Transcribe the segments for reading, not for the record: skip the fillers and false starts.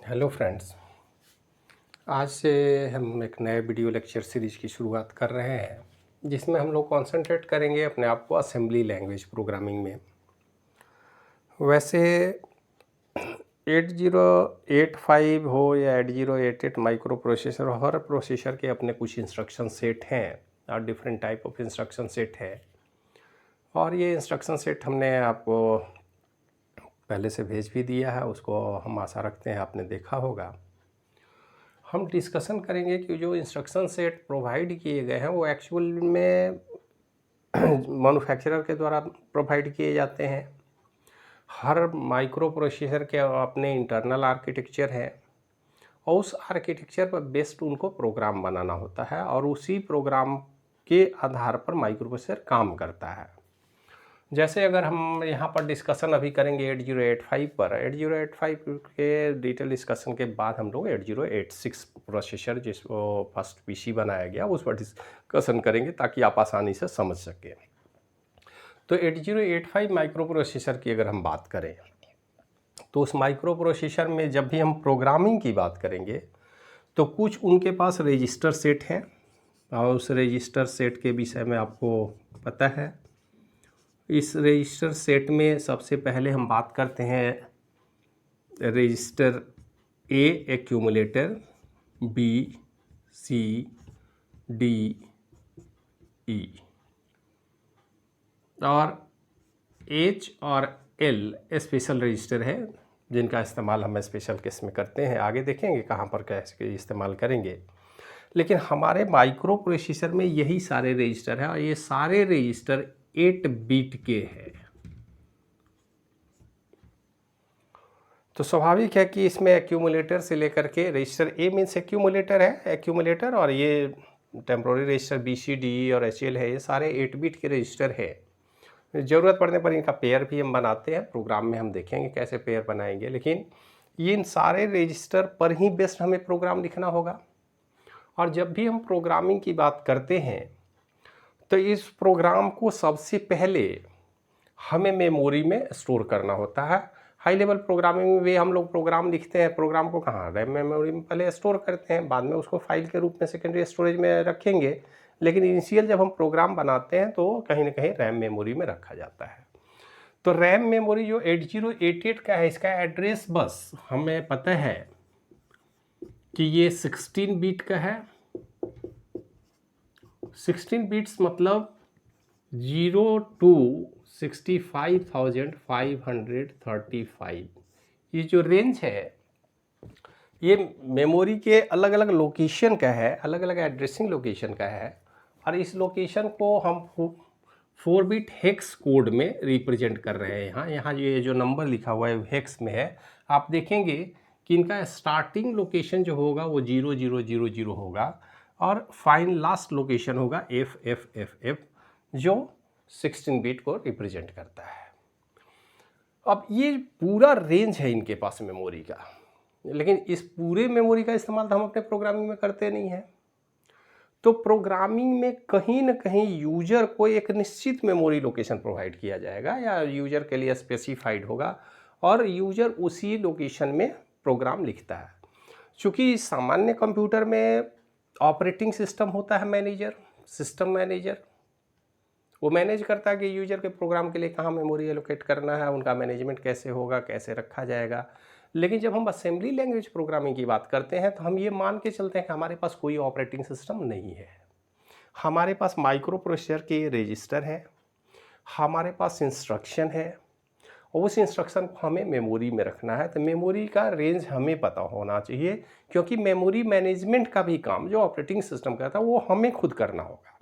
Hello friends. आज से हम एक नए वीडियो लेक्चर सीरीज की शुरुआत कर रहे हैं जिसमें हम लोग कंसंट्रेट करेंगे अपने आप को असेंबली लैंग्वेज प्रोग्रामिंग में। वैसे 8085 हो या 8088 माइक्रो प्रोसेसर हो, हर प्रोसेसर के अपने कुछ इंस्ट्रक्शन सेट हैं और different type of instruction set है। और ये इंस्ट्रक्शन सेट हमने आपको पहले से भेज भी दिया है, उसको हम आशा रखते हैं आपने देखा होगा। हम डिस्कशन करेंगे कि जो इंस्ट्रक्शन सेट प्रोवाइड किए गए हैं वो एक्चुअल में मैन्युफैक्चरर के द्वारा प्रोवाइड किए जाते हैं। हर माइक्रो प्रोसेसर के अपने इंटरनल आर्किटेक्चर है और उस आर्किटेक्चर पर बेस्ड उनको प्रोग्राम बनाना होता है और उसी प्रोग्राम के आधार पर माइक्रो प्रोसेसर काम करता है। जैसे अगर हम यहाँ पर डिस्कशन अभी करेंगे 8085 पर, 8085 के डिटेल डिस्कशन के बाद हम लोग 8086 प्रोसेसर जिसको फर्स्ट पीसी बनाया गया उस पर डिस्कशन करेंगे ताकि आप आसानी से समझ सकें। तो 8085 माइक्रो प्रोसेसर की अगर हम बात करें तो उस माइक्रो प्रोसेसर में जब भी हम प्रोग्रामिंग की बात करेंगे तो कुछ उनके पास रजिस्टर सेट हैं और उस रजिस्टर सेट के विषय में आपको पता है। इस रजिस्टर सेट में सबसे पहले हम बात करते हैं रजिस्टर ए एक्यूमुलेटर, बी, सी, डी, ई और एच और एल स्पेशल रजिस्टर है जिनका इस्तेमाल हम स्पेशल केस में करते हैं। आगे देखेंगे कहाँ पर कैसे इस्तेमाल करेंगे। लेकिन हमारे माइक्रो प्रोसेसर में यही सारे रजिस्टर हैं और ये सारे रजिस्टर 8 बिट के हैं। तो स्वाभाविक है कि इसमें एक्यूमुलेटर से लेकर के रजिस्टर ए मीन्स एक्यूमुलेटर है, एक्यूमुलेटर, और ये टेम्पोररी रजिस्टर बी, सी, डी और एच, एल है, ये सारे 8 बिट के रजिस्टर है। ज़रूरत पड़ने पर इनका पेयर भी हम बनाते हैं, प्रोग्राम में हम देखेंगे कैसे पेयर बनाएंगे। लेकिन ये इन सारे रजिस्टर पर ही बेस्ड हमें प्रोग्राम लिखना होगा। और जब भी हम प्रोग्रामिंग की बात करते हैं तो इस प्रोग्राम को सबसे पहले हमें मेमोरी में स्टोर करना होता है। हाई लेवल प्रोग्रामिंग में भी हम लोग प्रोग्राम लिखते हैं, प्रोग्राम को कहाँ रैम मेमोरी में पहले स्टोर करते हैं, बाद में उसको फाइल के रूप में सेकेंडरी स्टोरेज में रखेंगे। लेकिन इनिशियल जब हम प्रोग्राम बनाते हैं तो कहीं ना कहीं रैम मेमोरी में रखा जाता है। तो रैम मेमोरी जो 8088 का है, इसका एड्रेस बस हमें पता है कि ये 16 बिट का है। 16 बिट्स मतलब 0 to 65,535। ये जो रेंज है ये मेमोरी के अलग अलग लोकेशन का है, अलग अलग एड्रेसिंग लोकेशन का है। और इस लोकेशन को हम 4 बिट हेक्स कोड में रिप्रेजेंट कर रहे हैं। यहाँ ये जो नंबर लिखा हुआ है हेक्स में है। आप देखेंगे कि इनका स्टार्टिंग लोकेशन जो होगा वो 0000 होगा और फाइन लास्ट लोकेशन होगा FFFF जो 16 बिट को रिप्रेजेंट करता है। अब ये पूरा रेंज है इनके पास मेमोरी का, लेकिन इस पूरे मेमोरी का इस्तेमाल तो हम अपने प्रोग्रामिंग में करते नहीं हैं। तो प्रोग्रामिंग में कहीं ना कहीं यूजर को एक निश्चित मेमोरी लोकेशन प्रोवाइड किया जाएगा या यूजर के लिए स्पेसिफाइड होगा और यूजर उसी लोकेशन में प्रोग्राम लिखता है। चूँकि सामान्य कंप्यूटर में ऑपरेटिंग सिस्टम होता है मैनेजर, सिस्टम मैनेजर, वो मैनेज करता है कि यूजर के प्रोग्राम के लिए कहाँ मेमोरी एलोकेट करना है, उनका मैनेजमेंट कैसे होगा, कैसे रखा जाएगा। लेकिन जब हम असेंबली लैंग्वेज प्रोग्रामिंग की बात करते हैं तो हम ये मान के चलते हैं कि हमारे पास कोई ऑपरेटिंग सिस्टम नहीं है। हमारे पास माइक्रो प्रोसेसर के रजिस्टर हैं, हमारे पास इंस्ट्रक्शन है और उस इंस्ट्रक्शन को हमें मेमोरी में रखना है। तो मेमोरी का रेंज हमें पता होना चाहिए, क्योंकि मेमोरी मैनेजमेंट का भी काम जो ऑपरेटिंग सिस्टम करता है वो हमें खुद करना होगा।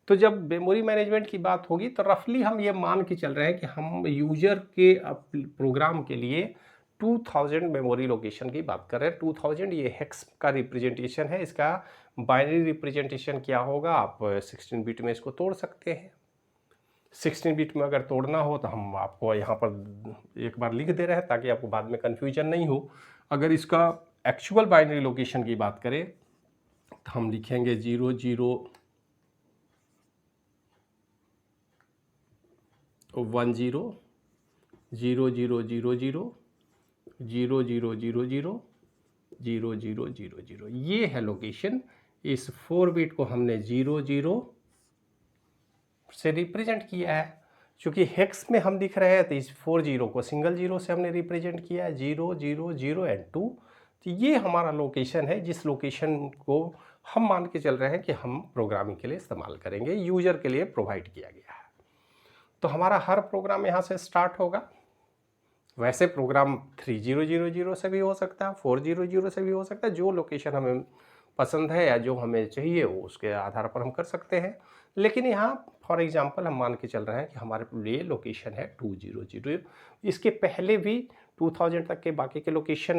तो जब मेमोरी मैनेजमेंट की बात होगी तो रफली हम ये मान के चल रहे हैं कि हम यूजर के प्रोग्राम के लिए 2000 मेमोरी लोकेशन की बात कर रहे हैं। 2000 ये हेक्स का रिप्रेजेंटेशन है। इसका बाइनरी रिप्रेजेंटेशन क्या होगा, आप 16 बिट में इसको तोड़ सकते हैं। 16 बिट में अगर तोड़ना हो तो हम आपको यहाँ पर एक बार लिख दे रहे हैं ताकि आपको बाद में कन्फ्यूजन नहीं हो। अगर इसका एक्चुअल बाइनरी लोकेशन की बात करें तो हम लिखेंगे 00 10 0000 0000 0 0 0 0, ये है लोकेशन। इस 4 बिट को हमने 0 0 से रिप्रेजेंट किया है। चूँकि हेक्स में हम लिख रहे हैं तो इस 4 0 को सिंगल 0 से हमने रिप्रेजेंट किया है, 0 0 0 एंड 2। तो ये हमारा लोकेशन है, जिस लोकेशन को हम मान के चल रहे हैं कि हम प्रोग्रामिंग के लिए इस्तेमाल करेंगे, यूजर के लिए प्रोवाइड किया गया है। तो हमारा हर प्रोग्राम यहाँ से स्टार्ट होगा। वैसे प्रोग्राम 3000 से भी हो सकता है, 400 से भी हो सकता है, जो लोकेशन हमें पसंद है या जो हमें चाहिए वो उसके आधार पर हम कर सकते हैं। लेकिन यहाँ फॉर एग्जांपल हम मान के चल रहे हैं कि हमारे लिए लोकेशन है 200। इसके पहले भी 2000 तक के बाकी के लोकेशन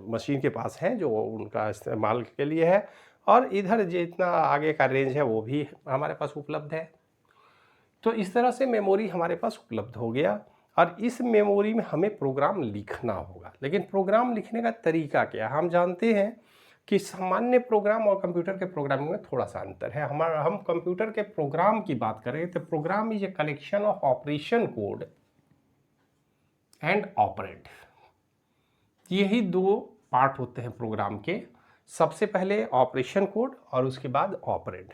मशीन के पास हैं जो उनका इस्तेमाल के लिए है, और इधर जितना आगे का रेंज है वो भी हमारे पास उपलब्ध है। तो इस तरह से मेमोरी हमारे पास उपलब्ध हो गया, और इस मेमोरी में हमें प्रोग्राम लिखना होगा। लेकिन प्रोग्राम लिखने का तरीका क्या है? हम जानते हैं कि सामान्य प्रोग्राम और कंप्यूटर के प्रोग्रामिंग में थोड़ा सा अंतर है। हम कंप्यूटर के प्रोग्राम की बात करें तो program is a collection of operation code and operand. यही दो पार्ट होते हैं प्रोग्राम के। सबसे पहले ऑपरेशन कोड और उसके बाद ऑपरेंड।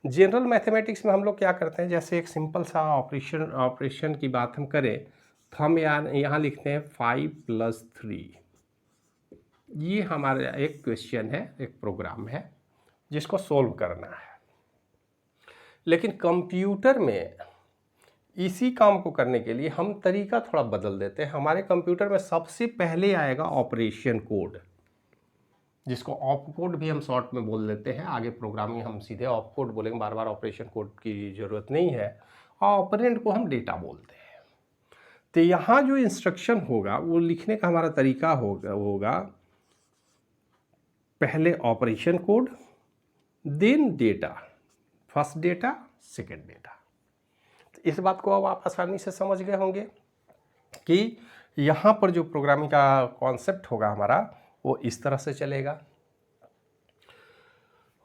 जनरल मैथमेटिक्स में हम लोग क्या करते हैं, जैसे एक सिंपल सा ऑपरेशन की बात हम करें तो हम यहाँ लिखते हैं 5 + 3। ये हमारा एक क्वेश्चन है, एक प्रोग्राम है जिसको सोल्व करना है। लेकिन कंप्यूटर में इसी काम को करने के लिए हम तरीका थोड़ा बदल देते हैं। हमारे कंप्यूटर में सबसे पहले आएगा ऑपरेशन कोड, जिसको ऑप कोड भी हम शॉर्ट में बोल देते हैं। आगे प्रोग्रामिंग हम सीधे ऑप कोड बोलेंगे, बार बार ऑपरेशन कोड की ज़रूरत नहीं है। ऑपरेंड को हम डेटा बोलते हैं। तो यहाँ जो इंस्ट्रक्शन होगा वो लिखने का हमारा तरीका होगा पहले operation code, then data, first data, second data. तो इस बात को अब आप आसानी से समझ गए होंगे कि यहाँ पर जो प्रोग्रामिंग का कॉन्सेप्ट होगा हमारा वो इस तरह से चलेगा।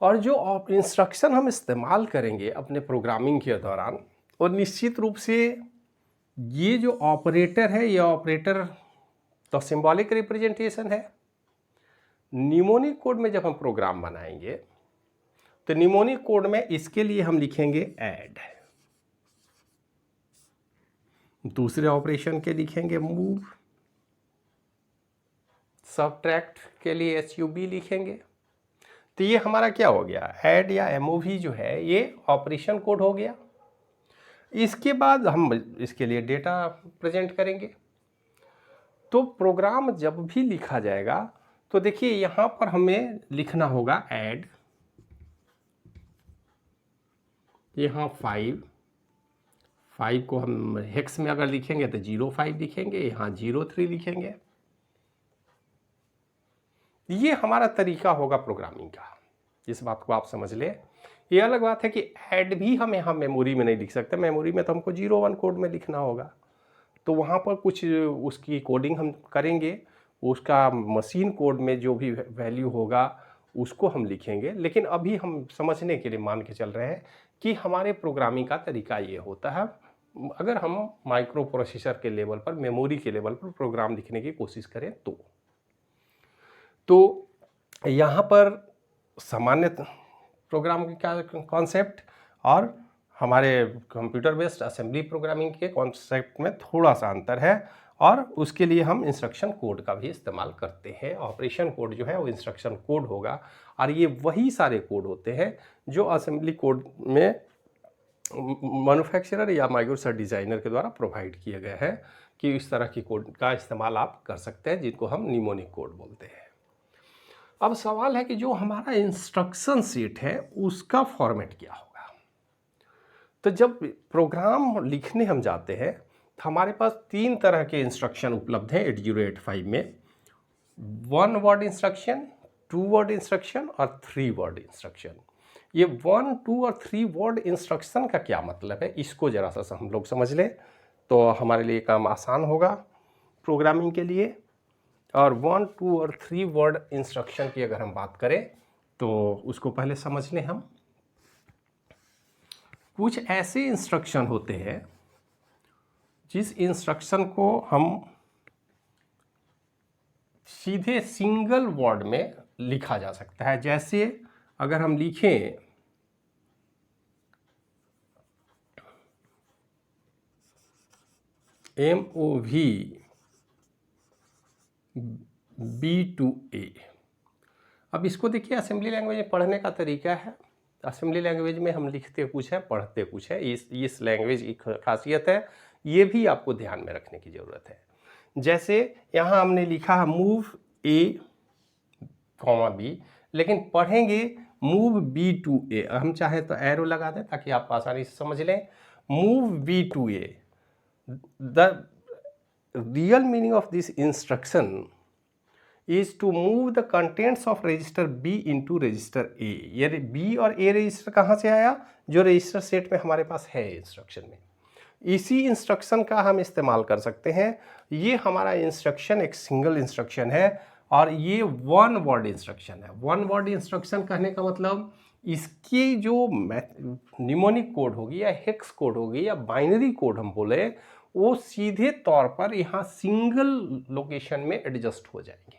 और जो इंस्ट्रक्शन हम इस्तेमाल करेंगे अपने प्रोग्रामिंग के दौरान, और निश्चित रूप से ये जो ऑपरेटर है, ये ऑपरेटर तो सिंबॉलिक रिप्रेजेंटेशन है। निमोनिक कोड में जब हम प्रोग्राम बनाएंगे तो निमोनिक कोड में इसके लिए हम लिखेंगे ऐड, दूसरे ऑपरेशन के लिखेंगे मूव, सबट्रैक्ट के लिए SUB लिखेंगे। तो ये हमारा क्या हो गया, ऐड या MOV जो है ये ऑपरेशन कोड हो गया। इसके बाद हम इसके लिए डेटा प्रेजेंट करेंगे। तो प्रोग्राम जब भी लिखा जाएगा तो देखिए यहाँ पर हमें लिखना होगा ऐड, यहाँ 5 को हम हेक्स में अगर लिखेंगे तो 05 लिखेंगे, यहाँ 03 लिखेंगे। ये हमारा तरीका होगा प्रोग्रामिंग का। इस बात को आप समझ लें। ये अलग बात है कि ऐड भी हम यहाँ मेमोरी में नहीं लिख सकते। मेमोरी में तो हमको 01 कोड में लिखना होगा, तो वहाँ पर कुछ उसकी कोडिंग हम करेंगे, उसका मशीन कोड में जो भी वैल्यू होगा उसको हम लिखेंगे। लेकिन अभी हम समझने के लिए मान के चल रहे हैं कि हमारे प्रोग्रामिंग का तरीका ये होता है। अगर हम माइक्रो प्रोसेसर के लेवल पर, मेमोरी के लेवल पर प्रोग्राम लिखने की कोशिश करें तो यहाँ पर सामान्य प्रोग्राम का कॉन्सेप्ट और हमारे कंप्यूटर बेस्ड असेंबली प्रोग्रामिंग के कॉन्सेप्ट में थोड़ा सा अंतर है, और उसके लिए हम इंस्ट्रक्शन कोड का भी इस्तेमाल करते हैं। ऑपरेशन कोड जो है वो इंस्ट्रक्शन कोड होगा, और ये वही सारे कोड होते हैं जो असेंबली कोड में मैन्युफैक्चरर या माइक्रोसॉफ्ट डिज़ाइनर के द्वारा प्रोवाइड किए गए हैं कि इस तरह की कोड का इस्तेमाल आप कर सकते हैं, जिनको हम निमोनिक कोड बोलते हैं। अब सवाल है कि जो हमारा इंस्ट्रक्शन सेट है उसका फॉर्मेट क्या होगा। तो जब प्रोग्राम लिखने हम जाते हैं तो हमारे पास 3 तरह के इंस्ट्रक्शन उपलब्ध हैं 8085 में। 1 वर्ड इंस्ट्रक्शन, 2 वर्ड इंस्ट्रक्शन और 3 वर्ड इंस्ट्रक्शन। ये 1, 2 और 3 वर्ड इंस्ट्रक्शन का क्या मतलब है, इसको ज़रा सा हम लोग समझ लें तो हमारे लिए काम आसान होगा प्रोग्रामिंग के लिए। और 1, 2 और 3 वर्ड इंस्ट्रक्शन की अगर हम बात करें तो उसको पहले समझ लें हम। कुछ ऐसे इंस्ट्रक्शन होते हैं जिस इंस्ट्रक्शन को हम सीधे सिंगल वर्ड में लिखा जा सकता है। जैसे अगर हम लिखें MOV B2A। अब इसको देखिए, असेंबली लैंग्वेज में पढ़ने का तरीका है। असेंबली लैंग्वेज में हम लिखते कुछ है, पढ़ते कुछ है। इस लैंग्वेज की खासियत है, ये भी आपको ध्यान में रखने की ज़रूरत है। जैसे यहाँ हमने लिखा है मूव A, B, लेकिन पढ़ेंगे मूव B2A। हम चाहे तो एरो लगा दें ताकि आप आसानी से समझ लें। Move B2A, the real meaning of this instruction is to move the contents of register B into register A। ये B और A रजिस्टर कहाँ से आया? जो रजिस्टर सेट में हमारे पास है इंस्ट्रक्शन में। इसी इंस्ट्रक्शन का हम इस्तेमाल कर सकते हैं। ये हमारा इंस्ट्रक्शन एक सिंगल इंस्ट्रक्शन है और ये वन वर्ड इंस्ट्रक्शन है। वन वर्ड इंस्ट्रक्शन कहने का मतलब इसकी जो निमोनिक कोड होगी या हेक्स कोड होगी या बाइनरी कोड हम बोले, वो सीधे तौर पर यहाँ सिंगल लोकेशन में एडजस्ट हो जाएंगे।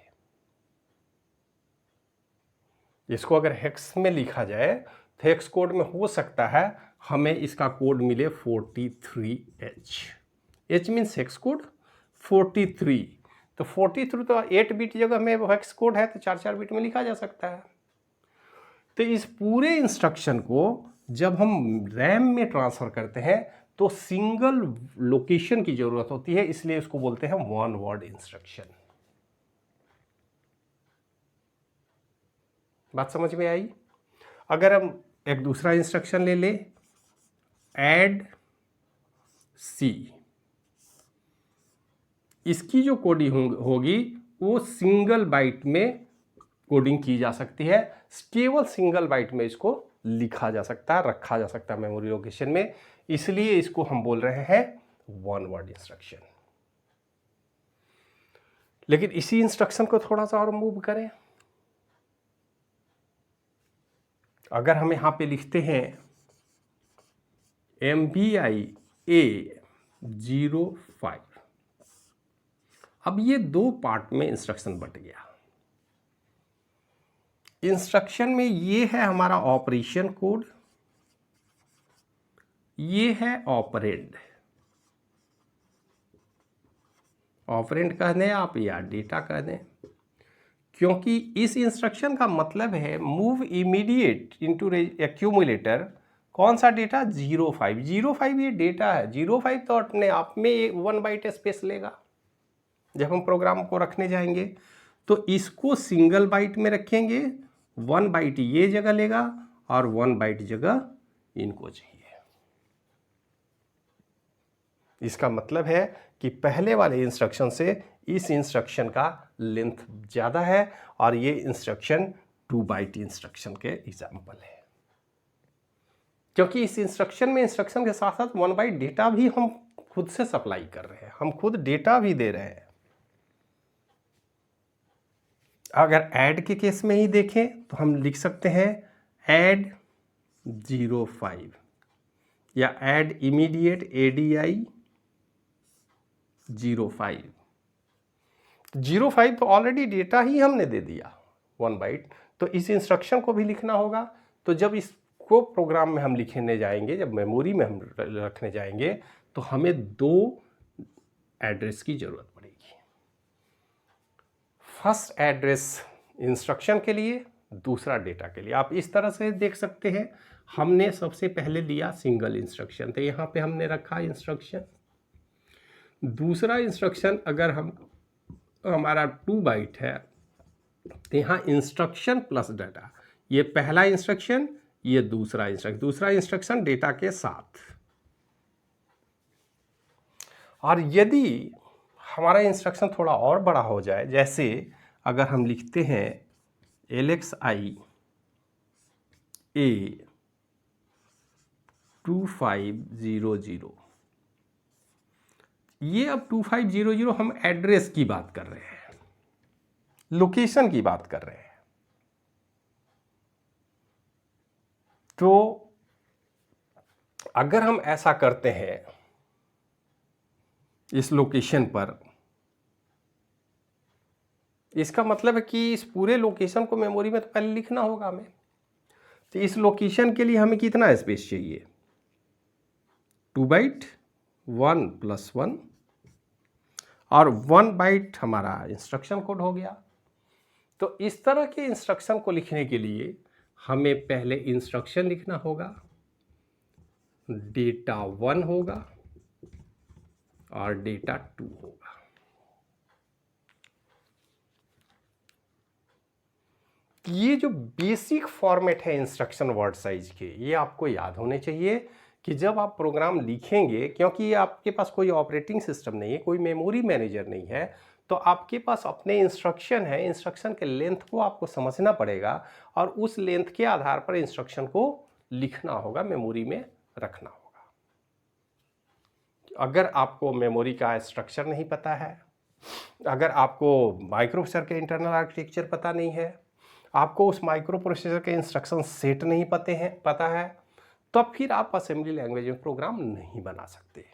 इसको अगर हेक्स में लिखा जाए तो हेक्स कोड में हो सकता है हमें इसका कोड मिले 43H। H means hex code 43, तो 43 तो 8 बिट जगह में हेक्स कोड है, तो 4 बिट में लिखा जा सकता है। तो इस पूरे इंस्ट्रक्शन को जब हम रैम में ट्रांसफ़र करते हैं तो सिंगल लोकेशन की ज़रूरत होती है, इसलिए इसको बोलते हैं वन वर्ड इंस्ट्रक्शन। बात समझ में आई? अगर हम एक दूसरा इंस्ट्रक्शन ले लें, ऐड C, इसकी जो कोडिंग होगी वो सिंगल बाइट में कोडिंग की जा सकती है। केवल सिंगल बाइट में इसको लिखा जा सकता है, रखा जा सकता है मेमोरी लोकेशन में, इसलिए इसको हम बोल रहे हैं वन वर्ड इंस्ट्रक्शन। लेकिन इसी इंस्ट्रक्शन को थोड़ा सा और मूव करें। अगर हम यहां पे लिखते हैं MVI A05, अब ये दो पार्ट में इंस्ट्रक्शन बट गया। इंस्ट्रक्शन में ये है हमारा ऑपरेशन कोड, ये है ऑपरेंड। ऑपरेंड कह दें आप या डेटा कह दें, क्योंकि इस इंस्ट्रक्शन का मतलब है मूव इमीडिएट इनटू एक्यूमुलेटर। कौन सा डेटा? 05। 05 ये डेटा है। 05 तो अपने आप में 1 बाइट स्पेस लेगा। जब हम प्रोग्राम को रखने जाएंगे तो इसको सिंगल बाइट में रखेंगे, 1 बाइट ये जगह लेगा और 1 बाइट जगह इनको चाहिए। इसका मतलब है कि पहले वाले इंस्ट्रक्शन से इस इंस्ट्रक्शन का लेंथ ज़्यादा है और ये इंस्ट्रक्शन 2 बाइट इंस्ट्रक्शन के एग्जाम्पल है, क्योंकि इस इंस्ट्रक्शन में इंस्ट्रक्शन के साथ साथ 1 बाइट डेटा भी हम खुद से सप्लाई कर रहे हैं, हम खुद डेटा भी दे रहे हैं। अगर ऐड के केस में ही देखें तो हम लिख सकते हैं ऐड 05 या ऐड इमीडिएट ADI 05। 05 तो ऑलरेडी डेटा ही हमने दे दिया 1 बाइट, तो इस इंस्ट्रक्शन को भी लिखना होगा। तो जब इसको प्रोग्राम में हम लिखने जाएंगे, जब मेमोरी में हम रखने जाएंगे, तो हमें 2 एड्रेस की ज़रूरत पड़ेगी। फर्स्ट एड्रेस इंस्ट्रक्शन के लिए, दूसरा डेटा के लिए। आप इस तरह से देख सकते हैं, हमने सबसे पहले लिया सिंगल इंस्ट्रक्शन, तो यहाँ पे हमने रखा इंस्ट्रक्शन। दूसरा इंस्ट्रक्शन अगर हमारा 2 बाइट है तो यहाँ इंस्ट्रक्शन प्लस डाटा, ये पहला इंस्ट्रक्शन, ये दूसरा इंस्ट्रक्शन डेटा के साथ। और यदि हमारा इंस्ट्रक्शन थोड़ा और बड़ा हो जाए, जैसे अगर हम लिखते हैं LXI A2500, ये अब 2500 हम एड्रेस की बात कर रहे हैं, लोकेशन की बात कर रहे हैं। तो अगर हम ऐसा करते हैं इस लोकेशन पर, इसका मतलब है कि इस पूरे लोकेशन को मेमोरी में तो पहले लिखना होगा हमें। तो इस लोकेशन के लिए हमें कितना स्पेस चाहिए, 2 बाइट 1 + 1, और 1 बाइट हमारा इंस्ट्रक्शन कोड हो गया। तो इस तरह के इंस्ट्रक्शन को लिखने के लिए हमें पहले इंस्ट्रक्शन लिखना होगा, डेटा 1 होगा और डेटा 2 होगा। ये जो बेसिक फॉर्मेट है इंस्ट्रक्शन वर्ड साइज के, ये आपको याद होने चाहिए कि जब आप प्रोग्राम लिखेंगे, क्योंकि ये आपके पास कोई ऑपरेटिंग सिस्टम नहीं है, कोई मेमोरी मैनेजर नहीं है, तो आपके पास अपने इंस्ट्रक्शन है। इंस्ट्रक्शन के लेंथ को आपको समझना पड़ेगा और उस लेंथ के आधार पर इंस्ट्रक्शन को लिखना होगा, मेमोरी में रखना होगा। अगर आपको मेमोरी का स्ट्रक्चर नहीं पता है, अगर आपको माइक्रोप्रोसेसर के इंटरनल आर्किटेक्चर पता नहीं है, आपको उस माइक्रो प्रोसेसर के इंस्ट्रक्शन सेट नहीं पता है, तो फिर आप असेंबली लैंग्वेज में प्रोग्राम नहीं बना सकते।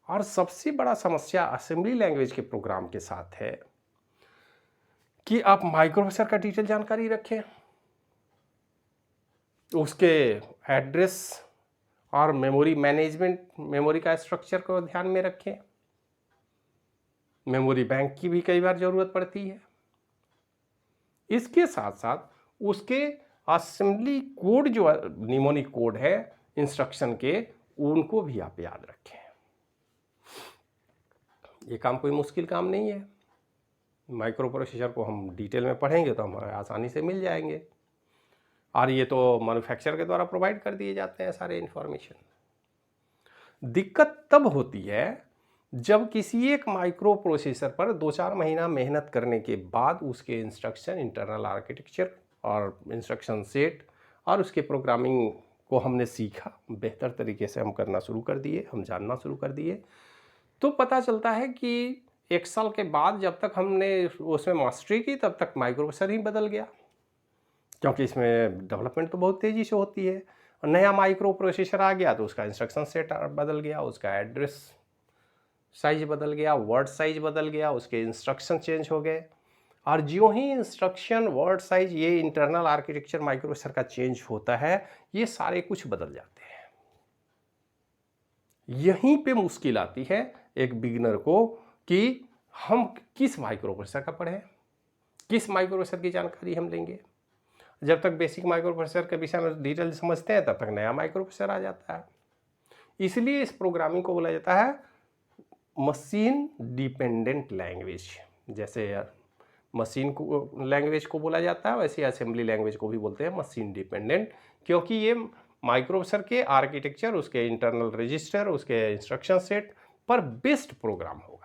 और सबसे बड़ा समस्या असेंबली लैंग्वेज के प्रोग्राम के साथ है कि आप माइक्रो प्रोसेसर का डिटेल जानकारी रखें, उसके एड्रेस और मेमोरी मैनेजमेंट, मेमोरी का स्ट्रक्चर को ध्यान में रखें। मेमोरी बैंक की भी कई बार ज़रूरत पड़ती है। इसके साथ साथ उसके असेंबली कोड, जो निमोनिक कोड है इंस्ट्रक्शन के, उनको भी आप याद रखें। ये काम कोई मुश्किल काम नहीं है। माइक्रो प्रोसेसर को हम डिटेल में पढ़ेंगे तो हमें आसानी से मिल जाएंगे, और ये तो मैन्युफैक्चरर के द्वारा प्रोवाइड कर दिए जाते हैं सारे इन्फॉर्मेशन। दिक्कत तब होती है जब किसी एक माइक्रो प्रोसेसर पर 2-4 महीना मेहनत करने के बाद उसके इंस्ट्रक्शन, इंटरनल आर्किटेक्चर और इंस्ट्रक्शन सेट और उसके प्रोग्रामिंग को हमने सीखा, बेहतर तरीके से हम करना शुरू कर दिए, हम जानना शुरू कर दिए, तो पता चलता है कि 1 साल के बाद जब तक हमने उसमें मास्टरी की तब तक माइक्रो प्रोसेसर ही बदल गया, क्योंकि इसमें डेवलपमेंट तो बहुत तेज़ी से होती है। और नया माइक्रो प्रोसेसर आ गया तो उसका इंस्ट्रक्शन सेट बदल गया, उसका एड्रेस साइज बदल गया, वर्ड साइज बदल गया, उसके इंस्ट्रक्शन चेंज हो गए। और ज्यों ही इंस्ट्रक्शन, वर्ड साइज, ये इंटरनल आर्किटेक्चर माइक्रो प्रोसेसर का चेंज होता है, ये सारे कुछ बदल जाते हैं। यहीं पे मुश्किल आती है एक बिगिनर को कि हम किस माइक्रो प्रोसेसर का पढ़ें, किस माइक्रो प्रोसेसर की जानकारी हम लेंगे। जब तक बेसिक माइक्रो प्रोसेसर के विषय में डिटेल समझते हैं तब तक नया माइक्रो प्रोसेसर आ जाता है। इसलिए इस प्रोग्रामिंग को बोला जाता है मशीन डिपेंडेंट लैंग्वेज। जैसे मशीन को लैंग्वेज को बोला जाता है, वैसे असेंबली लैंग्वेज को भी बोलते हैं मशीन डिपेंडेंट, क्योंकि ये माइक्रो प्रोसेसर के आर्किटेक्चर, उसके इंटरनल रजिस्टर, उसके इंस्ट्रक्शन सेट पर बेस्ड प्रोग्राम होगा।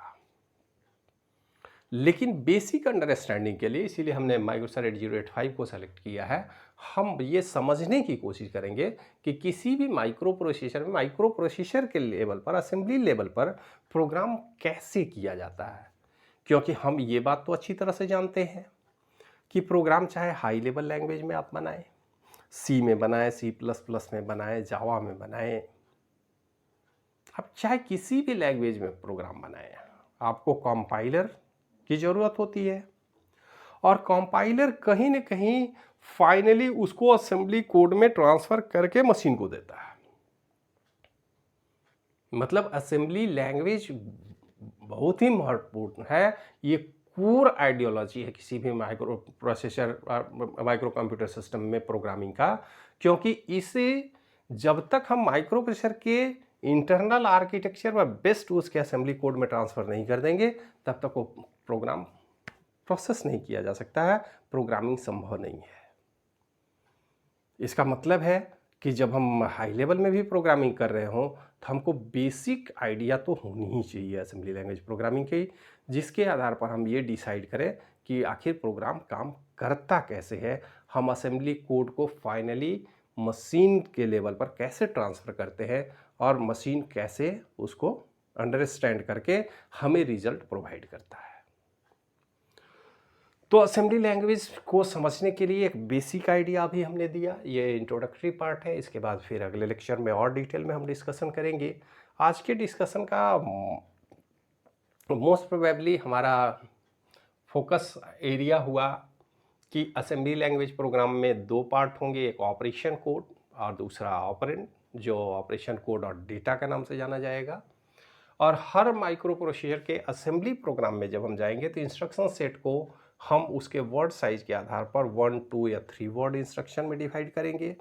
लेकिन बेसिक अंडरस्टैंडिंग के लिए, इसीलिए हमने माइक्रोप्रोसेसर 8085 को सेलेक्ट किया है, हम ये समझने की कोशिश करेंगे कि किसी भी माइक्रो प्रोसेसर में, माइक्रो प्रोसेसर के लेवल पर, असेंबली लेवल पर प्रोग्राम कैसे किया जाता है। क्योंकि हम ये बात तो अच्छी तरह से जानते हैं कि प्रोग्राम चाहे हाई लेवल लैंग्वेज में आप बनाएं, सी में बनाएं, C++ में बनाएं, जावा में बनाएं, आप चाहे किसी भी लैंग्वेज में प्रोग्राम बनाएं, आपको कंपाइलर की ज़रूरत होती है, और कंपाइलर कहीं न कहीं फाइनली उसको असेंबली कोड में ट्रांसफ़र करके मशीन को देता है। मतलब असेंबली लैंग्वेज बहुत ही महत्वपूर्ण है। ये कोर आइडियोलॉजी है किसी भी micro processor, micro computer system में प्रोग्रामिंग का, क्योंकि इसे जब तक हम माइक्रो प्रोसेसर के इंटरनल आर्किटेक्चर व बेस्ट उसके असेंबली कोड में ट्रांसफ़र नहीं कर देंगे, तब तक वो प्रोग्राम प्रोसेस नहीं किया जा सकता है, प्रोग्रामिंग संभव नहीं है। इसका मतलब है कि जब हम हाई लेवल में भी प्रोग्रामिंग कर रहे हों तो हमको बेसिक आइडिया तो होनी ही चाहिए असेंबली लैंग्वेज प्रोग्रामिंग की, जिसके आधार पर हम ये डिसाइड करें कि आखिर प्रोग्राम काम करता कैसे है, हम असेंबली कोड को फाइनली मशीन के लेवल पर कैसे ट्रांसफ़र करते हैं, और मशीन कैसे उसको अंडरस्टैंड करके हमें रिजल्ट प्रोवाइड करता है। तो असेंबली लैंग्वेज को समझने के लिए एक बेसिक आइडिया भी हमने दिया, ये इंट्रोडक्टरी पार्ट है। इसके बाद फिर अगले लेक्चर में और डिटेल में हम डिस्कशन करेंगे। आज के डिस्कशन का मोस्ट प्रोबेबली हमारा फोकस एरिया हुआ कि असेंबली लैंग्वेज प्रोग्राम में दो पार्ट होंगे, एक ऑपरेशन कोड और दूसरा ऑपरेंड, जो ऑपरेशन कोड और डेटा का नाम से जाना जाएगा। और हर माइक्रो प्रोसेसर के असेंबली प्रोग्राम में जब हम जाएंगे तो इंस्ट्रक्शन सेट को हम उसके वर्ड साइज के आधार पर 1, 2 या 3 वर्ड इंस्ट्रक्शन में डिवाइड करेंगे।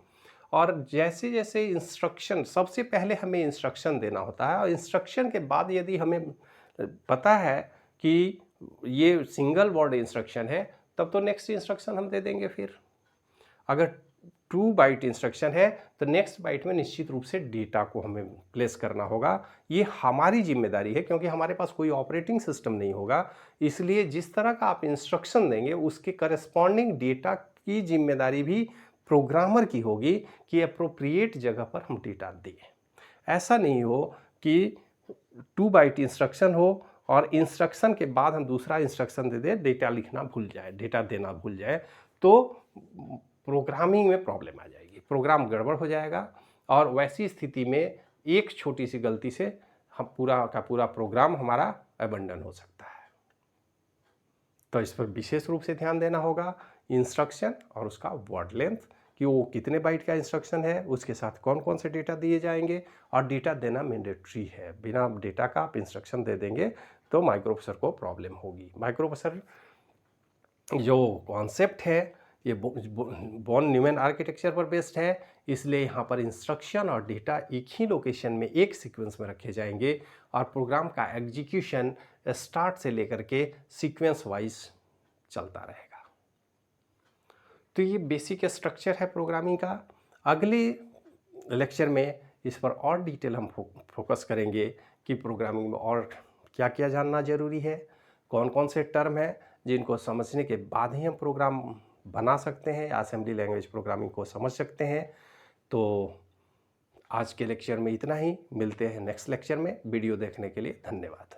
और जैसे जैसे इंस्ट्रक्शन, सबसे पहले हमें इंस्ट्रक्शन देना होता है और इंस्ट्रक्शन के बाद यदि हमें पता है कि ये सिंगल वर्ड इंस्ट्रक्शन है तब तो नेक्स्ट इंस्ट्रक्शन हम दे देंगे। फिर अगर 2 बाइट इंस्ट्रक्शन है तो नेक्स्ट बाइट में निश्चित रूप से डेटा को हमें प्लेस करना होगा। ये हमारी जिम्मेदारी है क्योंकि हमारे पास कोई ऑपरेटिंग सिस्टम नहीं होगा, इसलिए जिस तरह का आप इंस्ट्रक्शन देंगे उसके करस्पॉन्डिंग डेटा की जिम्मेदारी भी प्रोग्रामर की होगी कि अप्रोप्रिएट जगह पर हम डेटा दें। ऐसा नहीं हो कि 2 बाइट इंस्ट्रक्शन हो और इंस्ट्रक्शन के बाद हम दूसरा इंस्ट्रक्शन दे दें, डेटा लिखना भूल जाए, डेटा देना भूल जाए, तो प्रोग्रामिंग में प्रॉब्लम आ जाएगी, प्रोग्राम गड़बड़ हो जाएगा। और वैसी स्थिति में एक छोटी सी गलती से हम पूरा का पूरा प्रोग्राम हमारा अबंडन हो सकता है। तो इस पर विशेष रूप से ध्यान देना होगा, इंस्ट्रक्शन और उसका वर्ड लेंथ, कि वो कितने बाइट का इंस्ट्रक्शन है, उसके साथ कौन कौन से डेटा दिए जाएंगे, और डेटा देना मैंडेटरी है। बिना डेटा का आप इंस्ट्रक्शन दे देंगे तो माइक्रोप्रोसेसर को प्रॉब्लम होगी। माइक्रोप्रोसेसर जो कॉन्सेप्ट है ये वॉन न्यूमैन आर्किटेक्चर पर बेस्ड है, इसलिए यहाँ पर इंस्ट्रक्शन और डेटा एक ही लोकेशन में एक सीक्वेंस में रखे जाएंगे और प्रोग्राम का एग्जीक्यूशन स्टार्ट से लेकर के सीक्वेंस वाइज चलता रहेगा। तो ये बेसिक स्ट्रक्चर है प्रोग्रामिंग का। अगले लेक्चर में इस पर और डिटेल हम फोकस करेंगे कि प्रोग्रामिंग में और क्या क्या जानना जरूरी है, कौन कौन से टर्म हैं जिनको समझने के बाद ही हम प्रोग्राम बना सकते हैं, असेंबली लैंग्वेज प्रोग्रामिंग को समझ सकते हैं। तो आज के लेक्चर में इतना ही, मिलते हैं नेक्स्ट लेक्चर में। वीडियो देखने के लिए धन्यवाद।